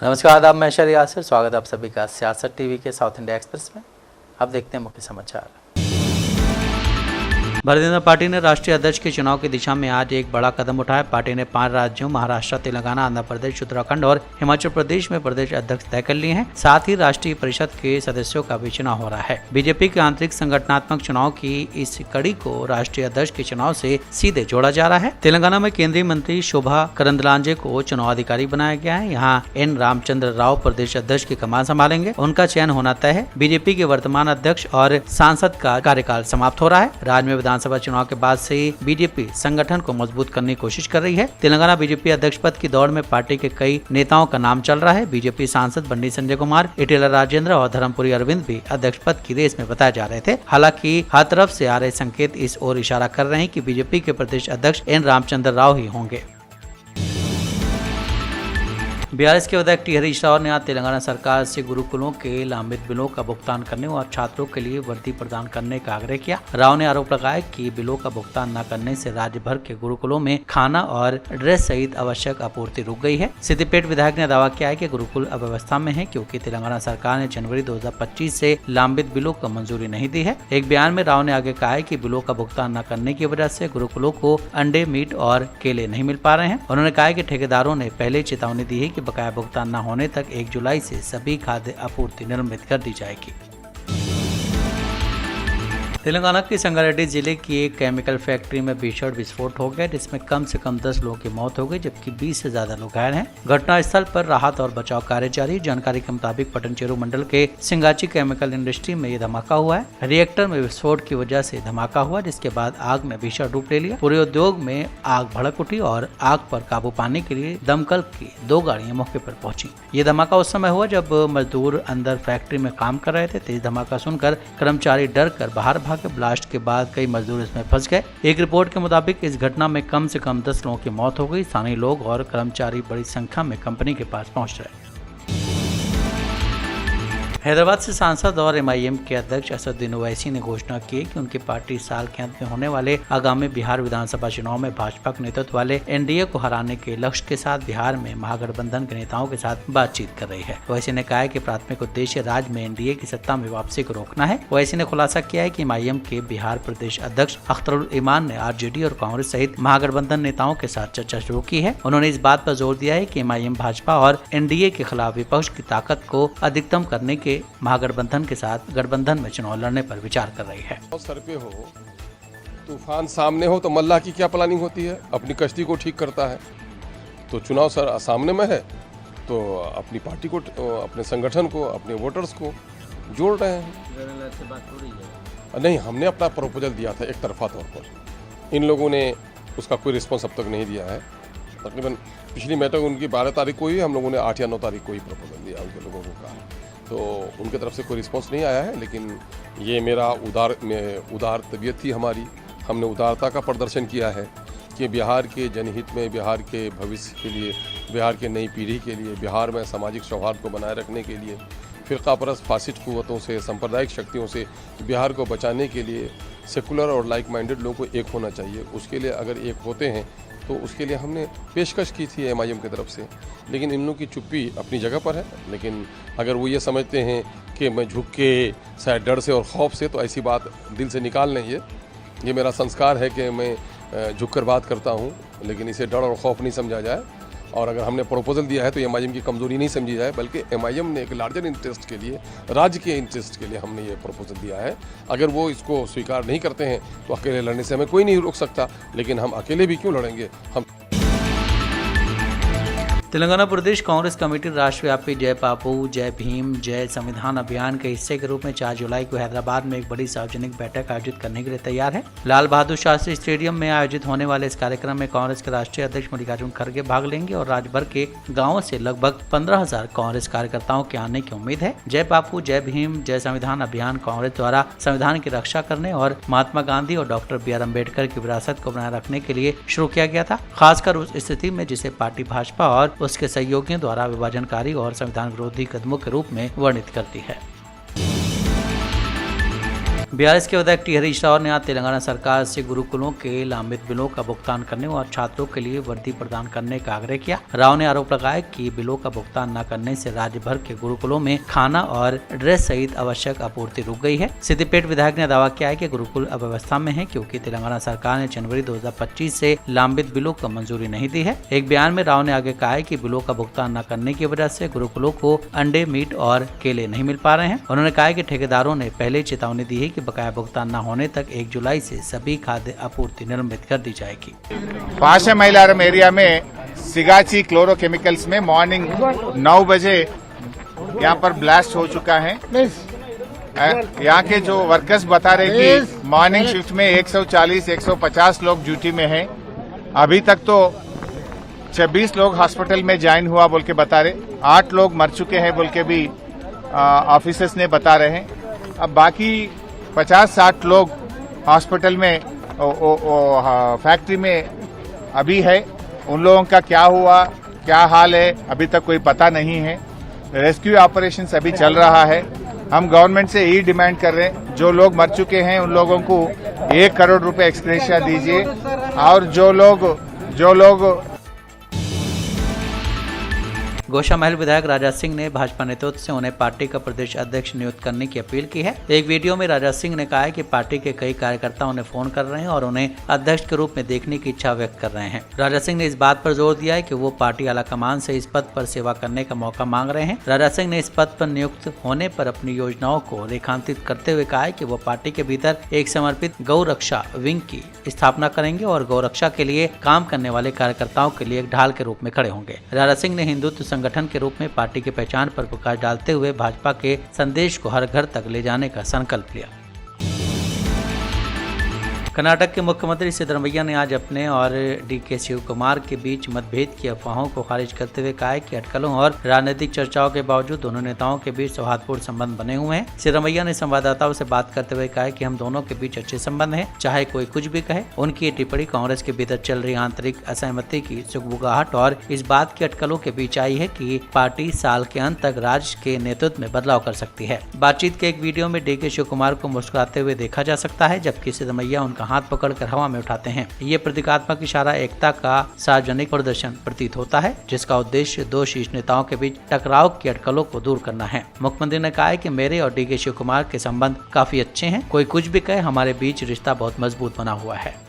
नमस्कार, आदाब, मैं शहर यासिर। स्वागत है आप सभी का सियासत टीवी के साउथ इंडिया एक्सप्रेस में। अब देखते हैं मुख्य समाचार। भारतीय जनता पार्टी ने राष्ट्रीय अध्यक्ष के चुनाव की दिशा में आज एक बड़ा कदम उठाया। पार्टी ने 5 राज्यों महाराष्ट्र, तेलंगाना, आंध्र प्रदेश, उत्तराखंड और हिमाचल प्रदेश में प्रदेश अध्यक्ष तय कर लिए हैं। साथ ही राष्ट्रीय परिषद के सदस्यों का भी चुनाव हो रहा है। बीजेपी के आंतरिक संगठनात्मक चुनाव की इस कड़ी को राष्ट्रीय अध्यक्ष के चुनाव से सीधे जोड़ा जा रहा है। तेलंगाना में केंद्रीय मंत्री शोभा करंदलाजे को चुनाव अधिकारी बनाया गया है। यहाँ एन रामचंद्र राव प्रदेश अध्यक्ष की कमान संभालेंगे। उनका चयन होना तय है। बीजेपी के वर्तमान अध्यक्ष और सांसद का कार्यकाल समाप्त हो रहा है। राज्य में विधानसभा चुनाव के बाद से बीजेपी संगठन को मजबूत करने की कोशिश कर रही है। तेलंगाना बीजेपी अध्यक्ष पद की दौड़ में पार्टी के कई नेताओं का नाम चल रहा है। बीजेपी सांसद बंडी संजय कुमार, इटेला राजेंद्र और धर्मपुरी अरविंद भी अध्यक्ष पद की रेस में बताए जा रहे थे। हालांकि हर तरफ से आ रहे संकेत इस ओर इशारा कर रहे हैं कि बीजेपी के प्रदेश अध्यक्ष एन रामचंद्र राव ही होंगे। बीआरएस के विधायक टी हरीश राव ने आज तेलंगाना सरकार से गुरुकुलों के लंबित बिलों का भुगतान करने और छात्रों के लिए वर्दी प्रदान करने का आग्रह किया। राव ने आरोप लगाया कि बिलों का भुगतान न करने से राज्य भर के गुरुकुलों में खाना और ड्रेस सहित आवश्यक आपूर्ति रुक गई है। सिद्दीपेट विधायक ने दावा किया है कि गुरुकुल अव्यवस्था में है क्योंकि तेलंगाना सरकार ने जनवरी 2025 से लंबित बिलों को मंजूरी नहीं दी है। एक बयान में राव ने आगे कहा है कि बिलों का भुगतान न करने की वजह से गुरुकुलों को अंडे, मीट और केले नहीं मिल पा रहे हैं। उन्होंने कहा कि ठेकेदारों ने पहले चेतावनी दी है कि बकाया भुगतान न होने तक 1 जुलाई से सभी खाद्य आपूर्ति निलंबित कर दी जाएगी। तेलंगाना के संगारेड्डी जिले की एक केमिकल फैक्ट्री में भीषण विस्फोट हो गया, जिसमें कम से कम 10 लोगों की मौत हो गई जबकि 20 से ज्यादा लोग घायल हैं। घटनास्थल पर राहत और बचाव कार्य जारी। जानकारी के मुताबिक पटनचेरू मंडल के सिंगाची केमिकल इंडस्ट्री में ये धमाका हुआ है। रिएक्टर में विस्फोट की वजह से धमाका हुआ, जिसके बाद आग ने भीषण रूप ले लिया। पूरे उद्योग में आग भड़क उठी और आग पर काबू पाने के लिए दमकल की 2 गाड़ियां मौके पर पहुंची। ये धमाका उस समय हुआ जब मजदूर अंदर फैक्ट्री में काम कर रहे थे। तेज धमाका सुनकर कर्मचारी डर कर बाहर भागे। ब्लास्ट के बाद कई मजदूर इसमें फंस गए। एक रिपोर्ट के मुताबिक इस घटना में कम से कम 10 लोगों की मौत हो गई। स्थानीय लोग और कर्मचारी बड़ी संख्या में कंपनी के पास पहुंच रहे। हैदराबाद से सांसद और एमआईएम के अध्यक्ष असदुद्दीन ओवैसी ने घोषणा की कि उनकी पार्टी साल के अंत में होने वाले आगामी बिहार विधानसभा चुनाव में भाजपा के नेतृत्व वाले एनडीए को हराने के लक्ष्य के साथ बिहार में महागठबंधन के नेताओं के साथ बातचीत कर रही है। ओवैसी ने कहा है कि प्राथमिक उद्देश्य राज्य में एनडीए की सत्ता में वापसी को रोकना है। ओवैसी ने खुलासा किया है कि एमआईएम के बिहार प्रदेश अध्यक्ष अख्तरुल ईमान ने आरजेडी और कांग्रेस सहित महागठबंधन नेताओं के साथ चर्चा शुरू की है। उन्होंने इस बात पर जोर दिया है कि एमआईएम भाजपा और एनडीए के खिलाफ विपक्ष की ताकत को अधिकतम करने के महागठबंधन के साथ गठबंधन में चुनाव लड़ने पर विचार कर रही है। सर पे हो, तूफान सामने हो तो मल्लाह की क्या प्लानिंग होती है? अपनी कश्ती को ठीक करता है। तो चुनाव सर सामने में है तो अपनी पार्टी को, अपने संगठन को, अपने वोटर्स को जोड़ रहे हैं। से बात हो रही है? नहीं, हमने अपना प्रपोजल दिया था एक तरफा तौर पर। इन लोगों ने उसका कोई रिस्पॉन्स अब तक नहीं दिया है। तकरीबन पिछली मीटिंग उनकी 12 तारीख को ही, हम लोगों ने 8 या 9 तारीख को ही प्रपोजल दिया उनके लोगों को कहा, तो उनके तरफ से कोई रिस्पांस नहीं आया है। लेकिन ये मेरा उदार तबीयत थी हमारी। हमने उदारता का प्रदर्शन किया है कि बिहार के जनहित में, बिहार के भविष्य के लिए, बिहार के नई पीढ़ी के लिए, बिहार में सामाजिक सौहार्द को बनाए रखने के लिए, फ़िरक़ापरस्त फासिस्ट कुव्वतों से, सांप्रदायिक शक्तियों से बिहार को बचाने के लिए सेकुलर और लाइक माइंडेड लोगों को एक होना चाहिए। उसके लिए अगर एक होते हैं तो उसके लिए हमने पेशकश की थी एमआईएम की तरफ से। लेकिन इन लोगों की चुप्पी अपनी जगह पर है। लेकिन अगर वो ये समझते हैं कि मैं झुक के शायद डर से और खौफ से, तो ऐसी बात दिल से निकाल लें। ये मेरा संस्कार है कि मैं झुक कर बात करता हूँ, लेकिन इसे डर और खौफ नहीं समझा जाए। और अगर हमने प्रपोजल दिया है तो एमआईएम की कमज़ोरी नहीं समझी जाए, बल्कि एमआईएम ने एक लार्जर इंटरेस्ट के लिए, राज्य के इंटरेस्ट के लिए हमने ये प्रपोजल दिया है। अगर वो इसको स्वीकार नहीं करते हैं तो अकेले लड़ने से हमें कोई नहीं रोक सकता। लेकिन हम अकेले भी क्यों लड़ेंगे? हम तेलंगाना प्रदेश कांग्रेस कमेटी राष्ट्रव्यापी जय बापू जय भीम जय संविधान अभियान के हिस्से के रूप में 4 जुलाई को हैदराबाद में एक बड़ी सार्वजनिक बैठक आयोजित करने के लिए तैयार है। लाल बहादुर शास्त्री स्टेडियम में आयोजित होने वाले इस कार्यक्रम में कांग्रेस के राष्ट्रीय अध्यक्ष मल्लिकार्जुन खड़गे भाग लेंगे और राज्य भर के गाँवों से लगभग 15,000 कांग्रेस कार्यकर्ताओं के आने की उम्मीद है। जय बापू जय भीम जय संविधान अभियान कांग्रेस द्वारा संविधान की रक्षा करने और महात्मा गांधी और डॉक्टर BR अम्बेडकर की विरासत को बनाए रखने के लिए शुरू किया गया था, खासकर उस स्थिति में जिसे पार्टी भाजपा और उसके सहयोगियों द्वारा विभाजनकारी और संविधान विरोधी कदमों के रूप में वर्णित करती है। बीआरएस के विधायक टी हरीश राव ने आज तेलंगाना सरकार से गुरुकुलों के लंबित बिलों का भुगतान करने और छात्रों के लिए वर्दी प्रदान करने का आग्रह किया। राव ने आरोप लगाया कि बिलों का भुगतान न करने से राज्य भर के गुरुकुलों में खाना और ड्रेस सहित आवश्यक आपूर्ति रुक गई है। सिद्दीपेट विधायक ने दावा किया है कि गुरुकुल अव्यवस्था में है क्योंकि तेलंगाना सरकार ने जनवरी 2025 से लंबित बिलों को मंजूरी नहीं दी है। एक बयान में राव ने आगे कहा है कि बिलों का भुगतान न करने की वजह से गुरुकुलों को अंडे, मीट और केले नहीं मिल पा रहे हैं। उन्होंने कहा कि ठेकेदारों ने पहले चेतावनी दी है कि बकाया भुगतान न होने तक 1 जुलाई से सभी खाद्य आपूर्ति निलंबित कर दी जाएगी। पाशामैलारम एरिया में सिगाची क्लोरोकेमिकल्स में मॉर्निंग 9 बजे यहाँ पर ब्लास्ट हो चुका है। यहाँ के जो वर्कर्स बता रहे कि मॉर्निंग शिफ्ट में 140-150 लोग ड्यूटी में हैं। अभी तक तो 26 लोग हॉस्पिटल में ज्वाइन हुआ बोल के बता रहे, 8 लोग मर चुके हैं बोल के भी ऑफिसर्स ने बता रहे हैं। अब बाकी 50-60 लोग हॉस्पिटल में फैक्ट्री में अभी है। उन लोगों का क्या हुआ, क्या हाल है, अभी तक कोई पता नहीं है। रेस्क्यू ऑपरेशंस अभी चल रहा है। हम गवर्नमेंट से यही डिमांड कर रहे हैं, जो लोग मर चुके हैं उन लोगों को 1 करोड़ रुपए एक्सग्रेशिया दीजिए और जो लोग गोशामहल विधायक राजा सिंह ने भाजपा नेतृत्व से उन्हें पार्टी का प्रदेश अध्यक्ष नियुक्त करने की अपील की है। एक वीडियो में राजा सिंह ने कहा है कि पार्टी के कई कार्यकर्ता उन्हें फोन कर रहे हैं और उन्हें अध्यक्ष के रूप में देखने की इच्छा व्यक्त कर रहे हैं। राजा सिंह ने इस बात पर जोर दिया है कि वो पार्टी आलाकमान से इस पद पर सेवा करने का मौका मांग रहे हैं। राजा सिंह ने इस पद पर नियुक्त होने पर अपनी योजनाओं को रेखांकित करते हुए कहा है कि वो पार्टी के भीतर एक समर्पित गौ रक्षा विंग की स्थापना करेंगे और गौ रक्षा के लिए काम करने वाले कार्यकर्ताओं के लिए एक ढाल के रूप में खड़े होंगे। राजा सिंह ने हिंदुत्व संगठन के रूप में पार्टी की पहचान पर प्रकाश डालते हुए भाजपा के संदेश को हर घर तक ले जाने का संकल्प लिया। कर्नाटक के मुख्यमंत्री सिद्धरमैया ने आज अपने और डीके शिव कुमार के बीच मतभेद की अफवाहों को खारिज करते हुए कहा है कि अटकलों और राजनीतिक चर्चाओं के बावजूद दोनों नेताओं के बीच सौहार्दपूर्ण संबंध बने हुए हैं। सिद्धरमैया ने संवाददाताओं से बात करते हुए कहा कि हम दोनों के बीच अच्छे संबंध हैं, चाहे कोई कुछ भी कहे। उनकी ये टिप्पणी कांग्रेस के भीतर चल रही आंतरिक असहमति की सुगबुगाहट और इस बात की अटकलों के बीच आई है कि पार्टी साल के अंत तक राज्य के नेतृत्व में बदलाव कर सकती है। बातचीत के एक वीडियो में डीके शिव कुमार को मुस्कुराते हुए देखा जा सकता है, जबकि सिद्धरमैया उनका हाथ पकड़कर हवा में उठाते हैं। ये प्रतीकात्मक इशारा एकता का सार्वजनिक प्रदर्शन प्रतीत होता है, जिसका उद्देश्य दो शीर्ष नेताओं के बीच टकराव की अटकलों को दूर करना है। मुख्यमंत्री ने कहा है कि मेरे और डीके शिव कुमार के संबंध काफी अच्छे हैं, कोई कुछ भी कहे, हमारे बीच रिश्ता बहुत मजबूत बना हुआ है।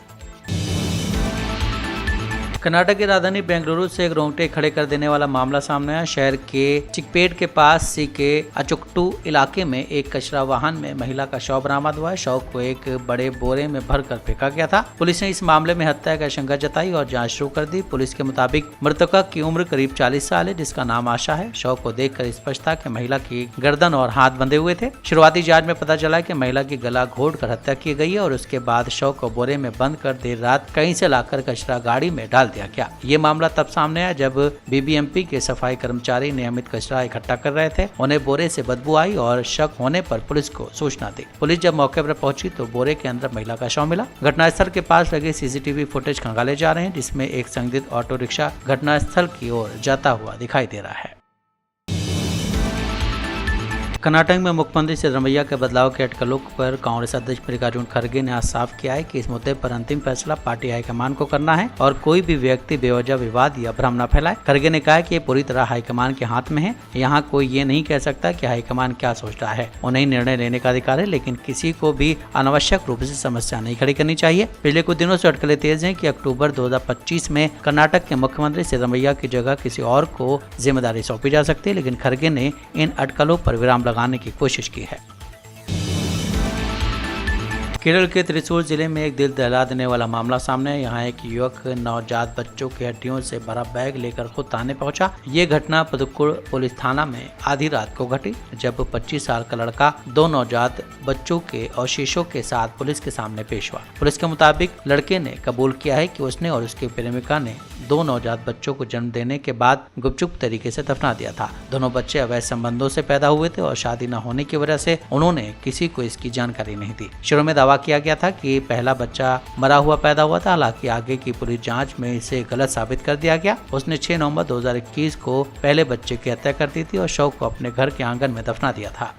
कर्नाटक की राजधानी बेंगलुरु से एक रोंगटे खड़े कर देने वाला मामला सामने आया। शहर के चिकपेट के पास सी के अचुकटू इलाके में एक कचरा वाहन में महिला का शव बरामद हुआ है। शव को एक बड़े बोरे में भरकर फेंका गया था। पुलिस ने इस मामले में हत्या की आशंका जताई और जांच शुरू कर दी। पुलिस के मुताबिक मृतका की उम्र करीब 40 साल है, जिसका नाम आशा है। शव को देखकर स्पष्ट था कि महिला की गर्दन और हाथ बंधे हुए थे। शुरुआती जांच में पता चला कि महिला की गला घोंटकर हत्या की गई है और उसके बाद शव को बोरे में बंद कर देर रात कहीं से लाकर कचरा गाड़ी में डाल दिया गया। ये मामला तब सामने आया जब बीबीएमपी के सफाई कर्मचारी नियमित कचरा इकट्ठा कर रहे थे। उन्हें बोरे से बदबू आई और शक होने पर पुलिस को सूचना दी। पुलिस जब मौके पर पहुंची तो बोरे के अंदर महिला का शव मिला। घटनास्थल के पास लगे सीसीटीवी फुटेज खंगाले जा रहे हैं, जिसमें एक संदिग्ध ऑटो रिक्शा घटनास्थल की ओर जाता हुआ दिखाई दे रहा है। कर्नाटक में मुख्यमंत्री सिद्धरमैया के बदलाव के अटकलों पर कांग्रेस अध्यक्ष मल्लिकार्जुन खड़गे ने आज साफ किया है कि इस मुद्दे पर अंतिम फैसला पार्टी हाईकमान को करना है और कोई भी व्यक्ति बेवजह विवाद या भ्रम न फैलाए। खड़गे ने कहा कि ये पूरी तरह हाईकमान के हाथ में है। यहाँ कोई ये नहीं कह सकता कि हाईकमान क्या सोच रहा है। उन्हें निर्णय लेने का अधिकार है, लेकिन किसी को भी अनावश्यक रूप से समस्या नहीं खड़ी करनी चाहिए। पिछले कुछ दिनों से अटकलें तेज हैं कि अक्टूबर 2025 में कर्नाटक के मुख्यमंत्री सिद्धरमैया की जगह किसी और को जिम्मेदारी सौंपी जा सकती है, लेकिन खड़गे ने इन अटकलों पर विराम लगाने की कोशिश की है। केरल के त्रिशूर जिले में एक दिल दहला देने वाला मामला सामने है। यहाँ एक युवक नवजात बच्चों की हड्डियों से भरा बैग लेकर खुद थाने पहुंचा। ये घटना पुदुक्कोड़ पुलिस थाना में आधी रात को घटी, जब 25 साल का लड़का 2 नवजात बच्चों के अवशेषों के साथ पुलिस के सामने पेश हुआ। पुलिस के मुताबिक लड़के ने कबूल किया है कि उसने और उसकी प्रेमिका ने 2 नवजात बच्चों को जन्म देने के बाद गुपचुप तरीके से दफना दिया था। दोनों बच्चे अवैध संबंधों से पैदा हुए थे और शादी न होने की वजह से उन्होंने किसी को इसकी जानकारी नहीं दी। शुरू में दावा किया गया था कि पहला बच्चा मरा हुआ पैदा हुआ था, हालांकि आगे की पुलिस जांच में इसे गलत साबित कर दिया गया। उसने 6 नवंबर 2021 को पहले बच्चे की हत्या कर दी थी और शव को अपने घर के आंगन में दफना दिया था।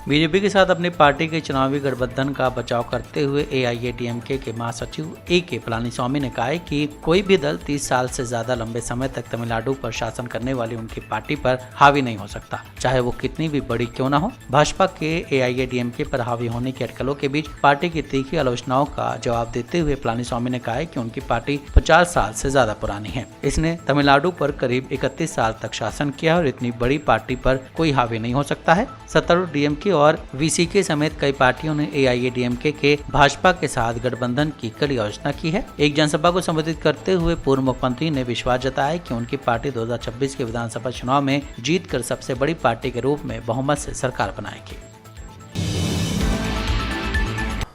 बीजेपी के साथ अपनी पार्टी के चुनावी गठबंधन का बचाव करते हुए एआईएडीएमके के महासचिव ए.के. पलानीस्वामी ने कहा है कि कोई भी दल 30 साल से ज्यादा लंबे समय तक तमिलनाडु पर शासन करने वाली उनकी पार्टी पर हावी नहीं हो सकता, चाहे वो कितनी भी बड़ी क्यों न हो। भाजपा के एआईएडीएमके पर हावी होने की अटकलों के बीच पार्टी की तीखी आलोचनाओं का जवाब देते हुए पलानीस्वामी ने कहा है कि उनकी पार्टी 50 साल से ज्यादा पुरानी है। इसने तमिलनाडु पर करीब 31 साल तक शासन किया और इतनी बड़ी पार्टी पर कोई हावी नहीं हो सकता है। सत्तारूढ़ डीएमके और वीसीके समेत कई पार्टियों ने एआईएडीएमके के भाजपा के साथ गठबंधन की कड़ी आलोचना की है। एक जनसभा को संबोधित करते हुए पूर्व मुख्यमंत्री ने विश्वास जताया कि उनकी पार्टी 2026 के विधानसभा चुनाव में जीतकर सबसे बड़ी पार्टी के रूप में बहुमत से सरकार बनाएगी।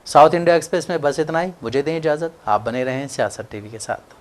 साउथ इंडिया एक्सप्रेस में बस इतना ही। मुझे दें इजाजत। आप बने रहें सियासत टीवी के साथ।